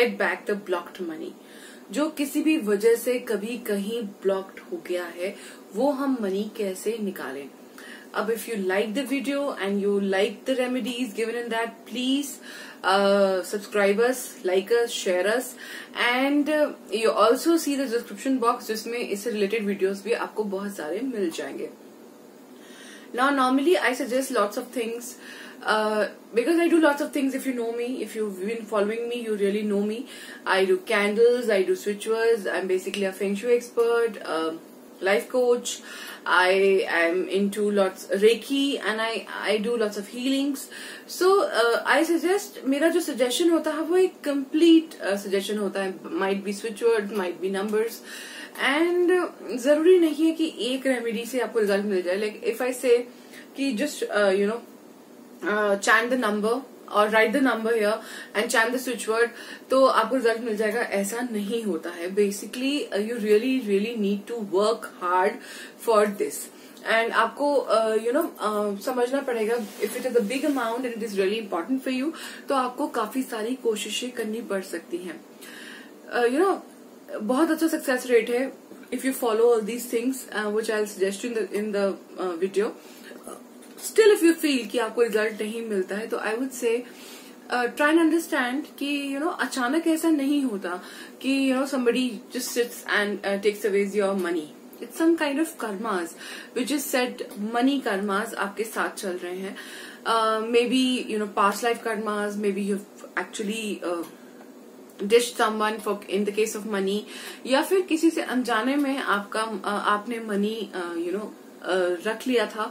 Get back the blocked money. जो किसी भी वजह से कभी कहीं ब्लॉक्ड हो गया है, वो हम मनी कैसे निकालें। अब if you like the video and you like the remedies given in that, please subscribe us, like us, share us, and you also see the description box जिसमें इससे related videos भी आपको बहुत सारे मिल जाएंगे। Now normally I suggest lots of things because I do lots of things. If you know me, if you've been following me, you really know me. I do candles, I do switch words, I'm basically a feng shui expert, life coach. I am into lots Reiki and I do lots of healings. So I suggest, मेरा जो suggestion होता है वो एक complete suggestion होता है. Might be switch words, might be numbers, and जरूरी नहीं है कि एक रेमेडी से आपको रिजल्ट मिल जाए. Like if I say कि just chant the number और write the number here and chant the switch word तो आपको रिजल्ट मिल जाएगा, ऐसा नहीं होता है. Basically you really really need to work hard for this and आपको समझना पड़ेगा. If it is a big amount and it is really important for you, तो आपको काफी सारी कोशिशें करनी पड़ सकती हैं. बहुत अच्छा सक्सेस रेट है if you follow all these things which I will suggest in the video. Still if you feel कि आपको रिजल्ट नहीं मिलता है, तो I would say try and understand कि अचानक ऐसा नहीं होता कि somebody just sits and takes away your money. It's some kind of karmas which is said, money karmas आपके साथ चल रहे हैं. Maybe past life karmas, maybe you've actually dished someone for in the case of money, या फिर किसी से अनजाने में आपने मनी रख लिया था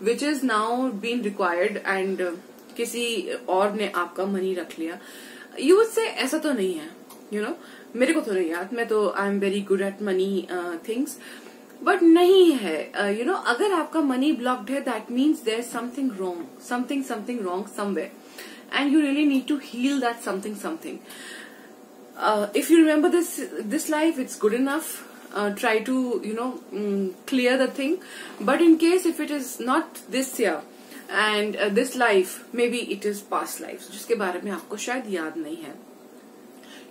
which is now been required and किसी और ने आपका मनी रख लिया. यू वुड से ऐसा तो नहीं है, मेरे को तो नहीं याद, मैं तो I am very good at money things, but नहीं है. अगर आपका मनी ब्लॉक्ड है, that means there is something wrong, something wrong somewhere, and you really need to heal that something. If you remember this life, it's good enough. Try to clear the thing, but in case if it is not this year and this life, maybe it is past lives जिसके बारे में आपको शायद याद नहीं है.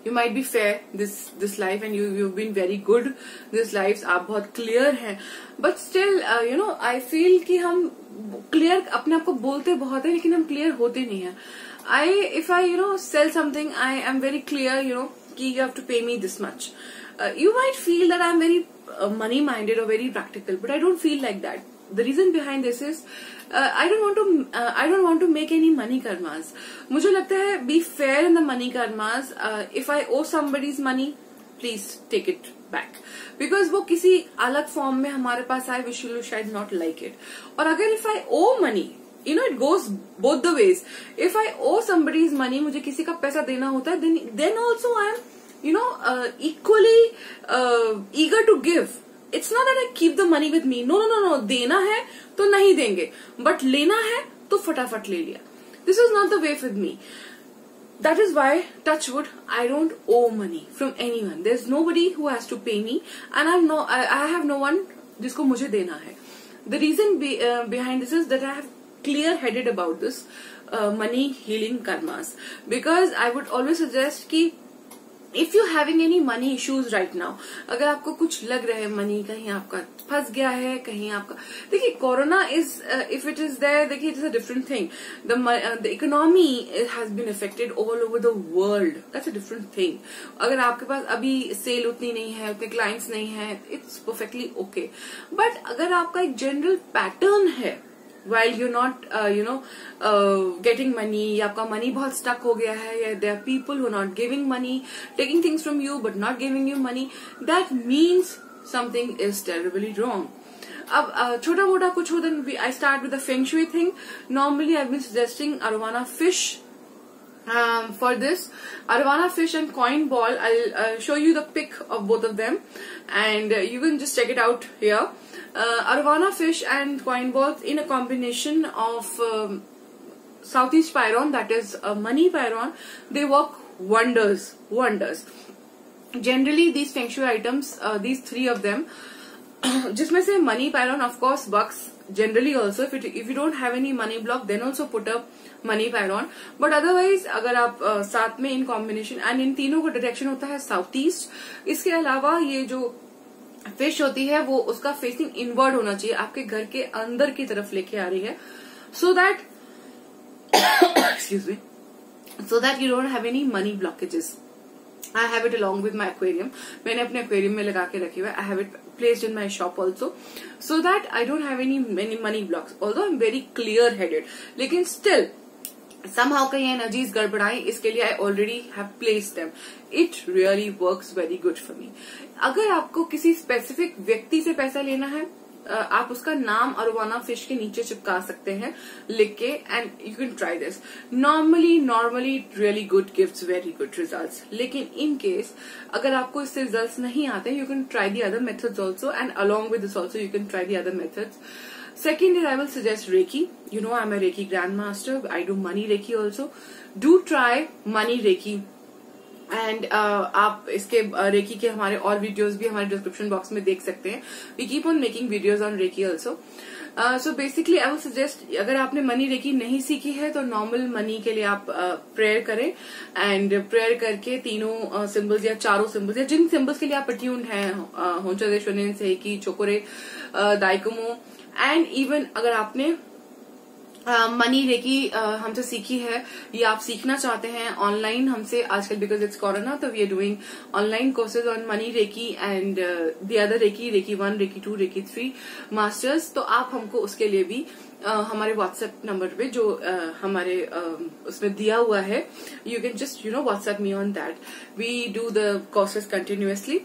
You might be fair this life and you've been very good this lives, आप बहुत clear हैं, but still I feel कि हम clear अपने आप को बोलते बहुत है, लेकिन हम clear होते नहीं हैं. If I sell something, I am very clear कि you have to pay me this much. You might feel that I'm very money minded or very practical, but I don't feel like that. The reason behind this is I don't want to make any money karmas. मुझे लगता है be fair in the money karmas. If I owe somebody's money, please take it back, because वो किसी अलग form में हमारे पास आए, we should शायद not like it. और अगर if I owe money, it goes both the ways. If I owe somebody's money, मुझे किसी का पैसा देना होता है, then also I am equally eager to give. It's not that I keep the money with me. No. देना है तो नहीं देंगे, but लेना है तो फटाफट ले लिया. This is not the way with me. That is why, touch wood, I don't owe money from anyone. There's nobody who has to pay me, and I have no one जिसको मुझे देना है. The reason behind this is that I have clear-headed about this money healing karmas, because I would always suggest कि if you're having any money issues right now, अगर आपको कुछ लग रहा है मनी कहीं आपका फंस गया है, कहीं आपका, देखिए corona is if it is there, देखिए it is a different thing. The economy has been affected all over the world, that's a different thing. अगर आपके पास अभी सेल उतनी नहीं है, उतने क्लाइंट्स नहीं है, इट्स परफेक्टली ओके. बट अगर आपका एक जनरल पैटर्न है while you're not getting money, या आपका मनी बहुत स्टक हो गया है, या there are people who are not giving money, taking things from you but not giving you money, that means something is terribly wrong. अब छोटा मोटा कुछ हो, then I start with the feng shui thing. Normally I've been suggesting arowana fish for this. Arowana fish and coin ball, I'll show you the pic of both of them and you can just check it out here. Arowana fish and coin balls in a combination of Southeast Pyron, that is money Pyron, they work wonders. Generally these feng shui items, these three of them, जिसमें से money Pyron of course works generally also. If you don't have any money block, then also put a money pad on. But otherwise अगर आप साथ में in combination, and in तीनों का direction होता है साउथ ईस्ट। इसके अलावा ये जो फिश होती है वो उसका फेसिंग इनवर्ड होना चाहिए, आपके घर के अंदर की तरफ लेके आ रही है, so that excuse me, so that you don't have any money blockages. I have it along with my aquarium. मैंने अपने aquarium में लगा के रखी हुआ है. I have it placed in my shop also, so that I don't have any money blocks. Although I'm very clear headed, लेकिन still somehow कहीं energies गड़बड़ाएं, इसके लिए I already have placed them. It really works very good for me. अगर आपको किसी specific व्यक्ति से पैसा लेना है, आप उसका नाम अरोवाना फिश के नीचे चिपका सकते हैं लिख के, and you can try this. Normally really good gives very good results. लेकिन इन केस अगर आपको इससे रिजल्ट्स नहीं आते, you can try the other methods also, and along with this also you can try the other methods. Second is I will suggest Reiki. You know I'm a Reiki grandmaster. I do money Reiki also. Do try money Reiki. And आप इसके recce के हमारे और videos भी हमारे description box में देख सकते हैं. We keep on making videos on Reiki also. So basically I will suggest, अगर आपने मनी रेकी नहीं सीखी है तो नॉर्मल मनी के लिए आप प्रेयर करें, एंड प्रेयर करके तीनों सिंबल्स या चारों सिंबल्स या जिन सिंबल्स के लिए आप अट्यून्ड हैं, होंचोदेशोनिन सेकी चोकोरे दाइकुमो, एंड इवन अगर आपने मनी रेकी हमसे सीखी है या आप सीखना चाहते हैं ऑनलाइन हमसे आजकल, because it's corona, so we are doing online courses on money Reiki and the other Reiki 1, Reiki 2, Reiki 3 masters. तो आप हमको उसके लिए भी हमारे व्हाट्सएप नंबर पे जो हमारे उसमें दिया हुआ है, you can just WhatsApp me on that. We do the courses continuously.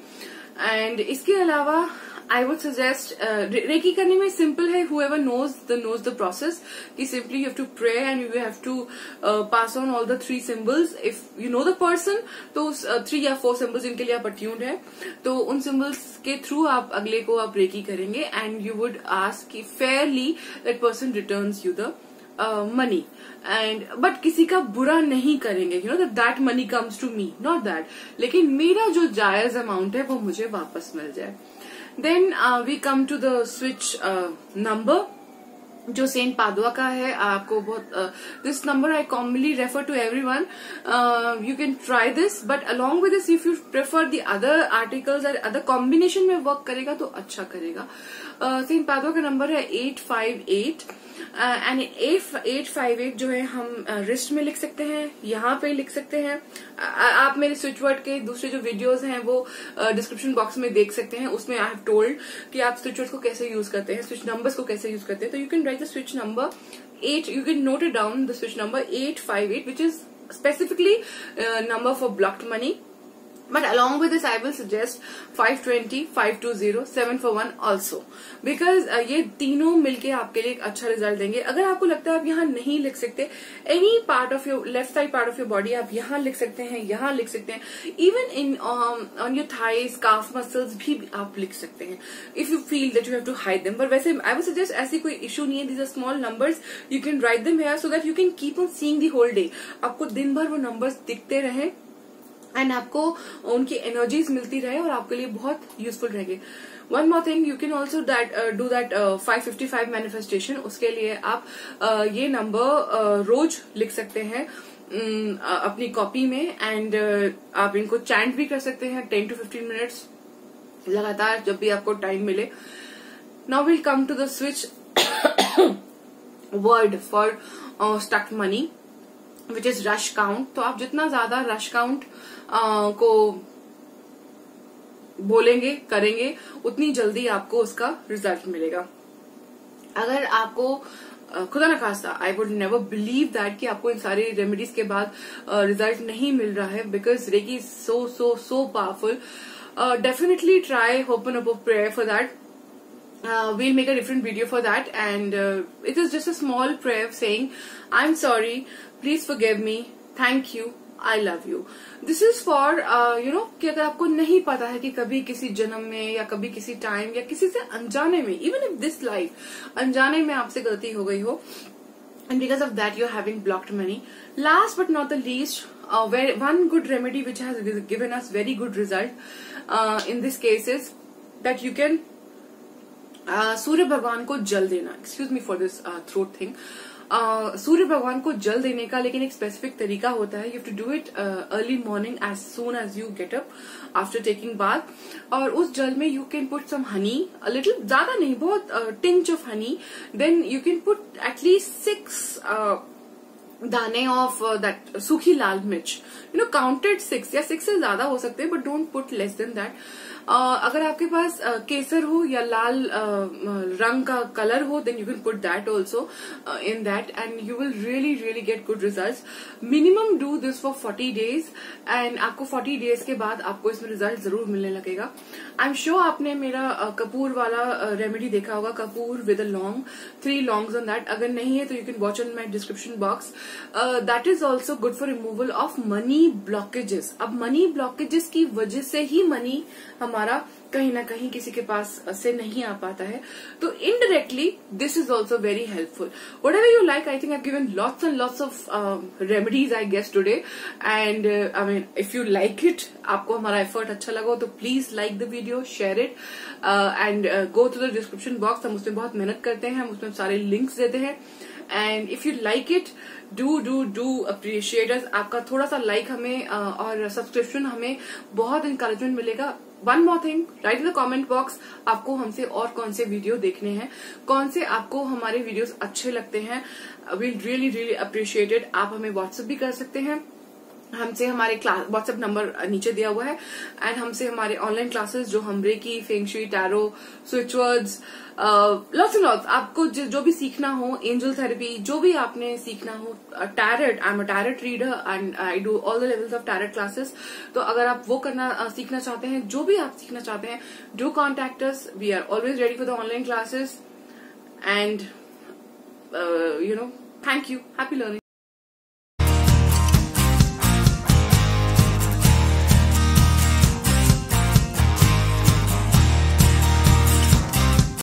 And इसके अलावा I would suggest रेकी करने में सिंपल है. whoever knows the process, कि simply you have to pray and you have to pass on all the 3 symbols. If you know the person, तो 3 या 4 symbols जिनके लिए आप attuned है, तो उन symbols के थ्रू आप अगले को आप रेकी करेंगे, and you would ask कि fairly that person returns you the money. And but किसी का बुरा नहीं करेंगे, that money comes to me, not that. लेकिन मेरा जो जायज अमाउंट है वो मुझे वापस मिल जाए. Then we come to the switch number, जो सेंट पादुआ का है. आपको बहुत this number I commonly refer to everyone. You can try this, but along with this if you prefer the other articles और अदर कॉम्बिनेशन में work करेगा तो अच्छा करेगा. सेंट पादुआ का नंबर है 858, एंड 858 जो है हम रिस्ट में लिख सकते हैं, यहाँ पे लिख सकते हैं. आप मेरे स्विच वर्ड के दूसरे जो वीडियोस हैं वो डिस्क्रिप्शन बॉक्स में देख सकते हैं. उसमें आई हैव टोल्ड कि आप स्विच वर्ड को कैसे यूज करते हैं, स्विच नंबर्स को कैसे यूज करते हैं. तो you can write the switch number 8, you can note it down, the switch number 858, which is specifically number for blocked money. But along with this, I will suggest 520, 520, 741 also, because ये तीनों मिलके आपके लिए एक अच्छा रिजल्ट देंगे. अगर आपको लगता है आप यहाँ नहीं लिख सकते, any part of your left side part of your body आप यहाँ लिख सकते हैं, यहाँ लिख सकते हैं, even in on your thighs, calf muscles भी आप लिख सकते हैं, if you feel that you have to hide them. But वैसे I will suggest ऐसी कोई issue नहीं है. These are small numbers, you can write them here so that you can keep on seeing the whole day. आपको दिन भर वो numbers दिखते रहे एंड आपको उनकी एनर्जीज मिलती रहे और आपके लिए बहुत यूजफुल रहेगी. One more thing, you can also do that 555 manifestation. उसके लिए आप ये नंबर रोज लिख सकते हैं अपनी कॉपी में, एंड आप इनको चैंट भी कर सकते हैं 10 to 15 मिनट्स लगातार जब भी आपको टाइम मिले. Now will come to the switch word for stucked money, which is rush count. तो आप जितना ज्यादा रश काउंट को बोलेंगे करेंगे उतनी जल्दी आपको उसका रिजल्ट मिलेगा. अगर आपको खुदा न खास्ता, I would never believe that कि आपको इन सारी रेमेडीज के बाद रिजल्ट नहीं मिल रहा है, because Reiki is so so so powerful. Definitely try open up prayer for that. We'll make a different video for that, and it is just a small prayer saying, I'm sorry, please forgive me, thank you, I love you. This is for कि अगर आपको नहीं पता है कि कभी किसी जन्म में या कभी किसी टाइम या किसी से अनजाने में, even if this life अनजाने में आपसे गलती हो गई हो, and because of that you're having blocked money. Last but not the least, one good remedy which has given us very good result in this case is that you can सूर्य भगवान को जल देना. Excuse me for this throat thing. Surya भगवान को जल देने का लेकिन एक स्पेसिफिक तरीका होता है. You have to do it early morning as soon as you get up after taking bath. और उस जल में you can put some honey, little, ज्यादा नहीं, बहुत tinge of honey. Then you can put at least 6 दाने ऑफ दैट सूखी लाल मिर्च. काउंटेड 6 या 6 से ज्यादा हो सकते हैं, but don't put less than that. अगर आपके पास केसर हो या लाल रंग का कलर हो, then you can put that also in that and you will really really get good results. Minimum do this for 40 days and आपको 40 days के बाद आपको इसमें रिजल्ट जरूर मिलने लगेगा. आई एम श्योर आपने मेरा कपूर वाला रेमेडी देखा होगा, कपूर विद अ लौंग, 3 longs ऑन दैट. अगर नहीं है तो you can watch on my description box. That is also good for removal of money blockages. अब मनी ब्लॉकेजेस की वजह से ही मनी हमारा कहीं ना कहीं किसी के पास से नहीं आ पाता है, तो indirectly this is also very helpful. Whatever you like, I think I have given lots and lots of remedies I guess today. And I mean if you like it, आपको हमारा एफर्ट अच्छा लगा हो तो please like the video, share it and go to the description box. हम उसमें बहुत मेहनत करते हैं, हम उसमें सारे लिंक्स देते हैं. And if you like it, do appreciate us. आपका थोड़ा सा लाइक हमें और सब्सक्रिप्शन हमें बहुत इंकरेजमेंट मिलेगा. One more thing, right in the comment box आपको हमसे और कौन से वीडियो देखने हैं, कौन से आपको हमारे वीडियोस अच्छे लगते हैं. We'll really really appreciate it. आप हमें व्हाट्सएप भी कर सकते हैं. हमसे हमारे व्हाट्सएप नंबर नीचे दिया हुआ है. एंड हमसे हमारे ऑनलाइन क्लासेस जो हम Reiki, feng shui, tarot, switch words, lots and lots, आपको जो भी सीखना हो, एंजल थेरेपी, जो भी आपने सीखना हो, tarot, I am a tarot reader and I do all the levels of tarot classes. तो अगर आप वो करना सीखना चाहते हैं, जो भी आप सीखना चाहते हैं, do contact us. We are always ready for the online classes. And thank you. Happy learning.